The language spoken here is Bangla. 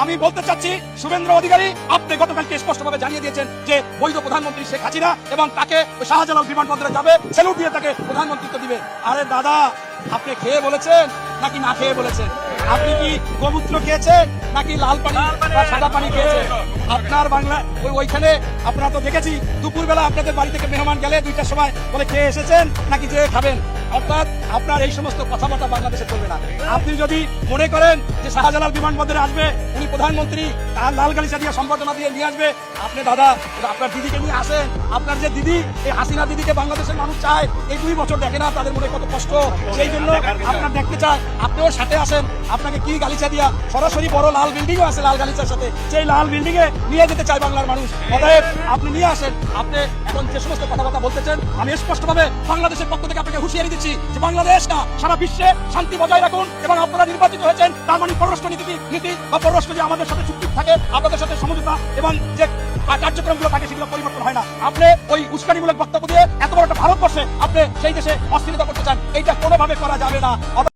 আমি বলতে চাচ্ছি শুভেন্দ্র অধিকারী আপনি গতকালকে স্পষ্টভাবে জানিয়ে দিয়েছেন যে বৈধ প্রধানমন্ত্রী শেখ হাসিনা এবং তাকে শাহজালাল বিমানবন্দরে যাবে, স্যালুট দিয়ে তাকে প্রধানমন্ত্রিত্ব দিবে। আরে দাদা, আপনি খেয়ে বলেছেন নাকি না খেয়ে বলেছেন? আপনি কি গোমূত্র খেয়েছেন নাকি লাল পানি বা সাদা পানি খেয়েছেন? আপনার বাংলা ওইখানে আপনারা তো দেখেছি দুপুরবেলা আপনাদের বাড়ি থেকে মেহমান গেলে 2টার সময় বলে খেয়ে এসেছেন নাকি যে খাবেন। অর্থাৎ আপনার এই সমস্ত কথাবার্তা বাংলাদেশে চলবে না। আপনি যদি মনে করেন যে শাহজালাল বিমানবন্দরে আসবে, উনি প্রধানমন্ত্রী, তার লাল গালিচা দিয়ে সম্বর্ধনা দিয়ে নিয়ে আসবে, আপনি দাদা আপনার দিদিকে নিয়ে আসেন। আপনার যে দিদি, এই হাসিনা দিদিকে বাংলাদেশের মানুষ চায়, এই 2 বছর দেখে না তাদের মনে কত কষ্ট, সেই জন্য আপনার দেখতে চায়। আপনিও সাথে আসেন, আপনাকে কি গালিচা দিয়া সরাসরি বড় লাল বিল্ডিংও আছে লাল গালিচার সাথে, সেই লাল বিল্ডিং এ নিয়ে যেতে চায় বাংলার মানুষ। অতএব আপনি নিয়ে আসেন। আপনি এখন যে সমস্ত কথাবার্তা বলতেছেন, আমি স্পষ্টভাবে বাংলাদেশের পক্ষ থেকে আপনাকে হুঁশিয়ারি দিচ্ছি যে বাংলাদেশ না, সারা বিশ্বে শান্তি বজায় রাখুন। এবং আপনারা নির্বাচিত হয়েছেন, তার মানে পররাষ্ট্র নীতি বা পররাষ্ট্র যে আমাদের সাথে চুক্তি থাকে, আপনাদের সাথে সমঝোতা এবং যে কার্যক্রমগুলো থাকে সেগুলো পরিবর্তন হয় না। আপনি ওই উস্কানিমূলক বক্তব্য দিয়ে এত বড় একটা ভারতবর্ষে আপনি সেই দেশে অস্থিরতা করতে চান, এইটা কোনোভাবে করা যাবে না।